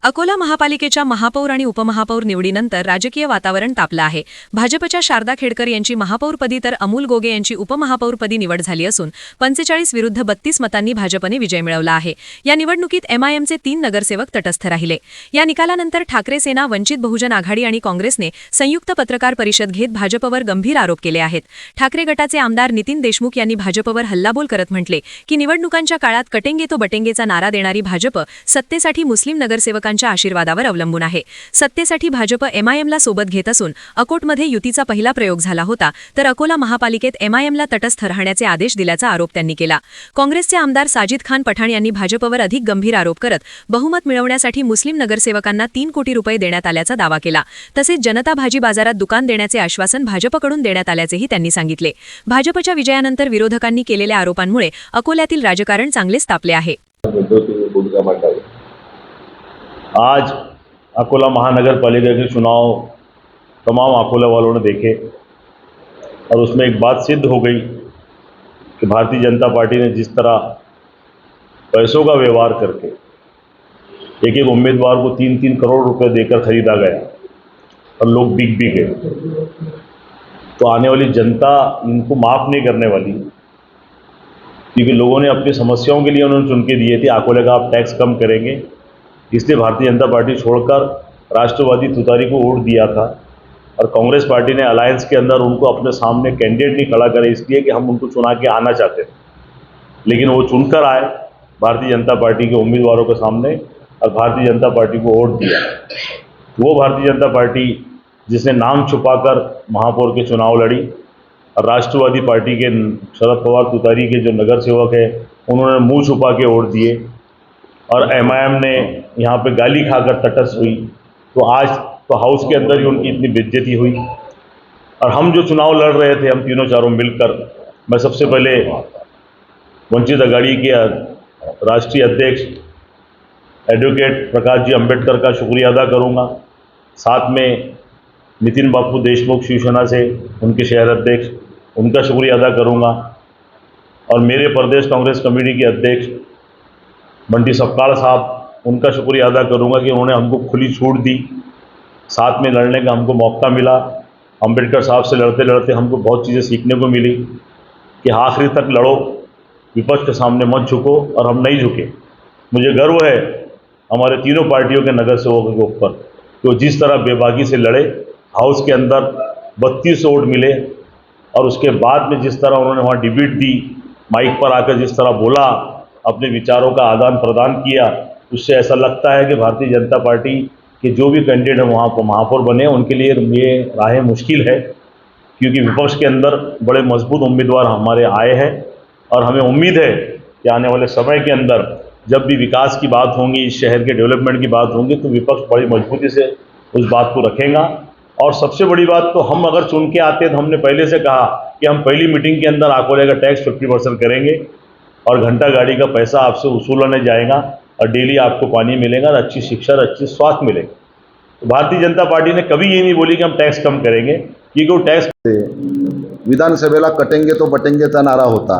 अकोला महापालिकेच्या महापौर आणि उपमहापौर निवडीनंतर राजकीय वातावरण तापलं आहे। भाजपच्या शारदा खेडकर यांची महापौरपदी तर अमोल गोगे यांची उपमहापौरपदी निवड झाली असून 45 विरुद्ध 32 मतांनी भाजपने विजय मिळवला आहे। या निवडणुकीत एमआयएमचे 3 नगरसेवक तटस्थ राहिले। या निकालानंतर ठाकरे सेना, वंचित बहुजन आघाडी आणि काँग्रेसने संयुक्त पत्रकार परिषद घेत भाजपवर गंभीर आरोप केले आहेत। ठाकरे गटाचे आमदार नितीन देशमुख यांनी भाजपवर हल्लाबोल करत म्हटले की निवडणुकांच्या काळात कटेंगे तो बटेंगेचा नारा देणारी भाजप सत्तेसाठी मुस्लिम नगरसेवकांच्या आशीर्वादावर अवलंबून आहे। सत्तेसाठी भाजप एमआयएमला सोबत घेत असून अकोटमध्ये युतीचा पहिला प्रयोग झाला होता, तर अकोला महापालिकेत एमआयएमला तटस्थ राहण्याचे आदेश दिल्याचा आरोप त्यांनी केला। काँग्रेसचे आमदार साजिद खान पठाण यांनी भाजपवर अधिक गंभीर आरोप करत बहुमत मिळवण्यासाठी मुस्लिम नगरसेवकांना 3 कोटी रुपये देण्यात आल्याचा दावा केला। तसेच जनता भाजी बाजारात दुकान देण्याचे आश्वासन भाजपकडून देण्यात आल्याचेही त्यांनी सांगितले। भाजपच्या विजयानंतर विरोधकांनी केलेल्या आरोपांमुळे अकोल्यातील राजकारण चांगलेच तापले आहे। आज अकोला महानगर पालिका के चुनाव तमाम अकोला वालों ने देखे और उसमें एक बात सिद्ध हो गई कि भारतीय जनता पार्टी ने जिस तरह पैसों का व्यवहार करके एक उम्मीदवार को 3-3 करोड़ रुपए देकर खरीदा गया और लोग बिक भी गए, तो आने वाली जनता इनको माफ़ नहीं करने वाली, क्योंकि लोगों ने अपनी समस्याओं के लिए उन्होंने चुन के दिए थे अकोले का आप टैक्स कम करेंगे, इसलिए भारतीय जनता पार्टी छोड़कर राष्ट्रवादी तुतारी को वोट दिया था। और कांग्रेस पार्टी ने अलायंस के अंदर उनको अपने सामने कैंडिडेट नहीं खड़ा करे, इसलिए कि हम उनको चुना के आना चाहते थे, लेकिन वो चुनकर आए भारतीय जनता पार्टी के उम्मीदवारों के सामने और भारतीय जनता पार्टी को वोट दिया। वो भारतीय जनता पार्टी जिसने नाम छुपाकर महापौर के चुनाव लड़ी और राष्ट्रवादी पार्टी के शरद पवार तुतारी के जो नगर सेवक है उन्होंने मुंह छुपा के वोट दिए और एमआईएम ने यहाँ पे गाली खाकर तटस्थ हुई, तो आज तो हाउस के अंदर ही उनकी इतनी बेइज्जती हुई। और हम जो चुनाव लड़ रहे थे, हम तीनों चारों मिलकर, मैं सबसे पहले वंचित आघाड़ी के राष्ट्रीय अध्यक्ष एडवोकेट प्रकाश जी अंबेडकर का शुक्रिया अदा करूँगा, साथ में नितिन बापू देशमुख शिवसेना से उनके शहर अध्यक्ष, उनका शुक्रिया अदा करूँगा, और मेरे प्रदेश कांग्रेस कमेटी के अध्यक्ष बंटी सपकाल साहब, उनका शुक्रिया अदा करूँगा कि उन्होंने हमको खुली छूट दी, साथ में लड़ने का हमको मौका मिला। अंबेडकर साहब से लड़ते लड़ते हमको बहुत चीज़ें सीखने को मिली कि आखिरी तक लड़ो, विपक्ष के सामने मत झुको, और हम नहीं झुके। मुझे गर्व है हमारे तीनों पार्टियों के नगर सेवकों के ऊपर कि वो जिस तरह बेबाकी से लड़े, हाउस के अंदर 32 वोट मिले, और उसके बाद में जिस तरह उन्होंने वहाँ डिबेट दी, माइक पर आकर जिस तरह बोला, अपने विचारों का आदान प्रदान किया, उससे ऐसा लगता है कि भारतीय जनता पार्टी के जो भी कैंडिडेट हैं वहाँ पर महापौर बने, उनके लिए ये राहें मुश्किल है, क्योंकि विपक्ष के अंदर बड़े मजबूत उम्मीदवार हमारे आए हैं। और हमें उम्मीद है कि आने वाले समय के अंदर जब भी विकास की बात होगी, इस शहर के डेवलपमेंट की बात होगी, तो विपक्ष बड़ी मजबूती से उस बात को रखेगा। और सबसे बड़ी बात तो हम अगर चुन के आते, तो हमने पहले से कहा कि हम पहली मीटिंग के अंदर अकोले का टैक्स 50% करेंगे और घंटा गाड़ी का पैसा आपसे वसूला नहीं जाएगा और डेली आपको पानी मिलेगा और अच्छी शिक्षा और अच्छी स्वास्थ्य मिलेगी। तो भारतीय जनता पार्टी ने कभी ये नहीं बोली कि हम टैक्स कम करेंगे, क्योंकि वो टैक्स विधानसभेला कटेंगे तो बटेंगेचा नारा होता।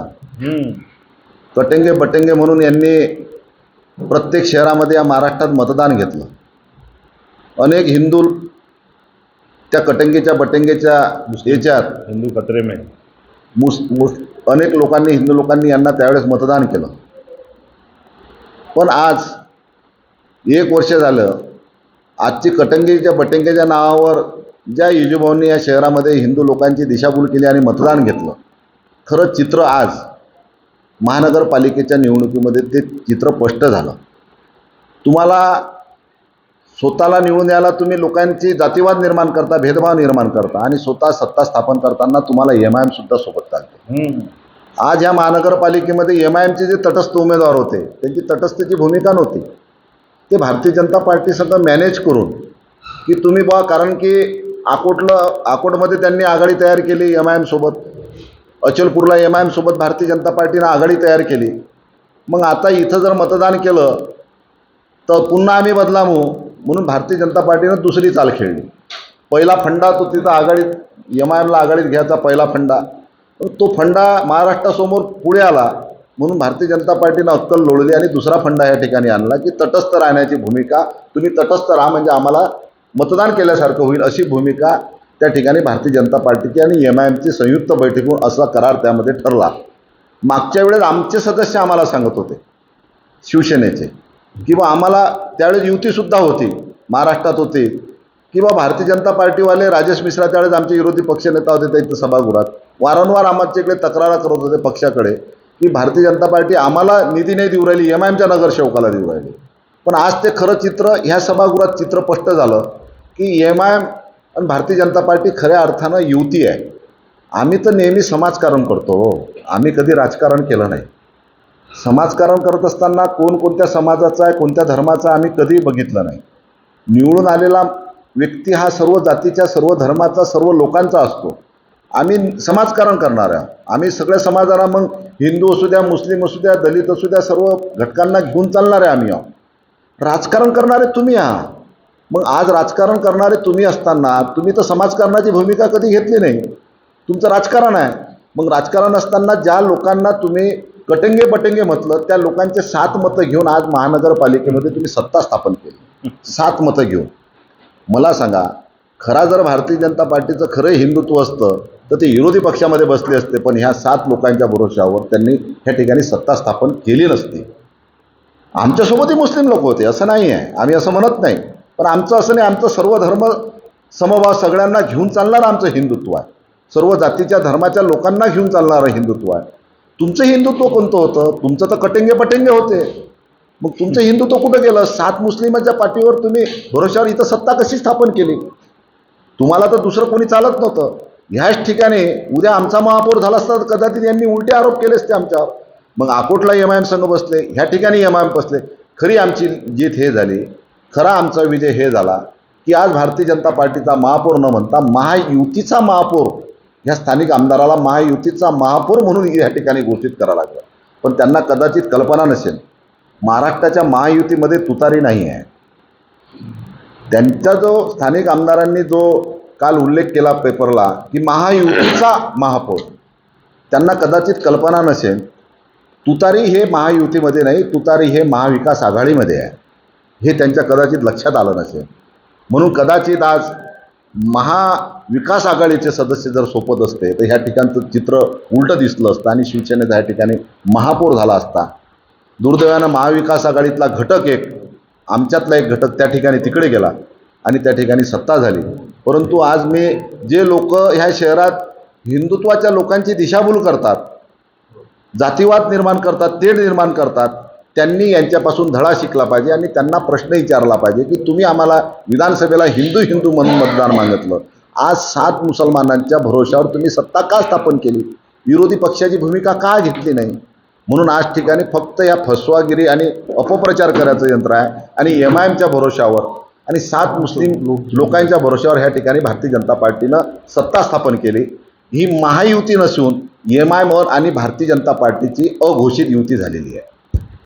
कटेंगे बटेंगे म्हणून यांनी प्रत्येक शहरामध्ये या महाराष्ट्रात मतदान घेतलं। अनेक हिंदू त्या कटेंगेच्या बटेंगेच्या याच्यात हिंदू खतरे में अनेक लोकांनी, हिंदू लोकांनी यांना त्यावेळेस मतदान केलं। पण आज 1 वर्ष झालं, आजची कटेंगेच्या बटेंगेच्या नावावर ज्या युजुभाऊंनी या शहरामध्ये हिंदू लोकांची दिशाभूल केली आणि मतदान घेतलं, खरं चित्र आज महानगरपालिकेच्या निवडणुकीमध्ये ते चित्र स्पष्ट झालं। तुम्हाला स्वतःला निवडून यायला तुम्ही लोकांची जातीवाद निर्माण करता, भेदभाव निर्माण करता, आणि स्वतः सत्ता स्थापन करताना तुम्हाला एमआयएम सुद्धा सोबत चालते। आज या महानगरपालिकेमध्ये एमआयएमचे जे तटस्थ उमेदवार होते, त्यांची तटस्थची भूमिका नव्हती, ते भारतीय जनता पार्टी सगळं मॅनेज करून की तुम्ही बा, कारण की अकोटमध्ये त्यांनी आघाडी तयार केली एमआयएम सोबत, अचलपूरला एमआयएम सोबत भारतीय जनता पार्टीने आघाडी तयार केली। मग आता इथं जर मतदान केलं तर पुन्हा आम्ही बदलावू म्हणून भारतीय जनता पार्टीनं दुसरी चाल खेळली। पहिला फंडा तो तिथं आघाडीत एमआयएमला आघाडीत घ्यायचा पहिला फंडा, तो फंडा महाराष्ट्रासमोर पुढे आला म्हणून भारतीय जनता पार्टीनं अक्कल लोळली आणि दुसरा फंडा या ठिकाणी आणला की तटस्थ राहण्याची भूमिका, तुम्ही तटस्थ राहा म्हणजे आम्हाला मतदान केल्यासारखं होईल अशी भूमिका त्या ठिकाणी भारतीय जनता पार्टीची आणि MIMची संयुक्त बैठकीतून असा करार त्यामध्ये ठरला. मागच्या वेळेस आमचे सदस्य आम्हाला सांगत होते शिवसेनेचे किंवा आम्हाला त्यावेळेस युतीसुद्धा होती, महाराष्ट्रात होते किंवा भारतीय जनता पार्टीवाले राजेश मिश्रा त्यावेळेस आमचे विरोधी पक्षनेता होते त्या इथं सभागृहात वारंवार आमच्याकडे तक्रार करत होते पक्षाकडे की भारतीय जनता पार्टी आम्हाला निधी नाही देऊ राहिली, MIMच्या नगरसेवकाला देऊ राहिली. पण आज ते खरं चित्र ह्या सभागृहात चित्र स्पष्ट झालं की MIM आणि भारतीय जनता पार्टी खऱ्या अर्थानं युती आहे. आम्ही तर नेहमी समाजकारण करतो, आम्ही कधी राजकारण केलं नाही. समाजकारण करत असताना कोण कोणत्या समाजाचा आहे, कोणत्या धर्माचा आम्ही कधी बघितलं नाही. निवडून आलेला व्यक्ती हा सर्व जातीच्या, सर्व धर्माचा, सर्व लोकांचा असतो. आम्ही समाजकारण करणार आहे. आम्ही सगळ्या समाजाला, मग हिंदू असू द्या, मुस्लिम असू द्या, दलित असू द्या, सर्व घटकांना घेऊन चालणार आहे आम्ही. राजकारण करणारे तुम्ही आहात. मग आज राजकारण करणारे तुम्ही असताना तुम्ही तर समाजकारणाची भूमिका कधी घेतली नाही. तुमचं राजकारण आहे. मग राजकारण असताना ज्या लोकांना तुम्ही कटंगे पटंगे म्हटलं त्या लोकांचे 7 मतं घेऊन आज महानगरपालिकेमध्ये तुम्ही सत्ता स्थापन केली. 7 मतं घेऊन मला सांगा, खरा जर भारतीय जनता पार्टीचं खरं हिंदुत्व असतं तर ते विरोधी पक्षामध्ये बसले असते, पण ह्या 7 लोकांच्या भरोशावर त्यांनी ह्या ठिकाणी सत्ता स्थापन केली नसती. आमच्यासोबतही मुस्लिम लोक होते, असं नाही आहे, आम्ही असं म्हणत नाही. पण आमचं असं नाही, आमचं सर्व धर्म समभाव सगळ्यांना घेऊन चालणारं आमचं हिंदुत्व आहे. सर्व जातीच्या धर्माच्या लोकांना घेऊन चालणारं हिंदुत्व आहे. तुमचं हिंदुत्व कोणतं होतं? तुमचं तर कटेंगे पटेंगे होते. मग तुमचं हिंदुत्व कुठं गेलं? 7 मुस्लिमांच्या पाठीवर तुम्ही भरोशावर इथं सत्ता कशी स्थापन केली? तुम्हाला तर दुसरं कोणी चालत नव्हतं. ह्याच ठिकाणी उद्या आमचा महापौर झाला असता तर कदाचित यांनी उलटे आरोप केले असते आमच्यावर. मग अकोटला MIM संघ बसले, ह्या ठिकाणी MIM बसले. खरी आमची जीत हे झाली, खरा आमचा विजय हे झाला की आज भारतीय जनता पार्टीचा महापौर न म्हणता महायुतीचा महापौर, ह्या स्थानिक आमदाराला महायुतीचा महापौर म्हणून या ठिकाणी घोषित करावं लागलं. पण त्यांना कदाचित कल्पना नसेल, महाराष्ट्राच्या महायुतीमध्ये तुतारी नाही आहे. त्यांचा जो स्थानिक आमदारांनी जो काल उल्लेख केला पेपरला की महायुतीचा महापौर, त्यांना कदाचित कल्पना नसेल तुतारी हे महायुतीमध्ये नाही, तुतारी हे महाविकास आघाडीमध्ये आहे. हे त्यांच्या कदाचित लक्षात आलं नसेल. म्हणून कदाचित आज महाविकास आघाडीचे सदस्य जर सोपत असते तर ह्या ठिकाणचं चित्र उलटं दिसलं असतं आणि शिवसेनेचा ह्या ठिकाणी महापौर झाला असता. दुर्दैवानं महाविकास आघाडीतला घटक एक, आमच्यातला एक घटक त्या ठिकाणी तिकडे गेला आणि त्या ठिकाणी सत्ता झाली. परंतु आज मी जे लोक ह्या शहरात हिंदुत्वाच्या लोकांची दिशाभूल करतात, जातीवाद निर्माण करतात, तेढ निर्माण करतात, त्यांनी यांच्यापासून धडा शिकला पाहिजे आणि त्यांना प्रश्न विचारला पाहिजे की तुम्ही आम्हाला विधानसभेला हिंदू हिंदू म्हणून मतदान मागितलं, आज 7 मुसलमानांच्या भरोशावर तुम्ही सत्ता का स्थापन केली? विरोधी पक्षाची भूमिका का घेतली नाही? म्हणून आज ठिकाणी फक्त या फसवागिरी आणि अपप्रचार करायचं यंत्र आहे आणि MIMच्या भरोशावर आणि 7 मुस्लिम लोकांच्या भरोशावर ह्या ठिकाणी भारतीय जनता पार्टीनं सत्ता स्थापन केली. ही महायुती नसून MIM आणि भारतीय जनता पार्टीची अघोषित युती झालेली आहे.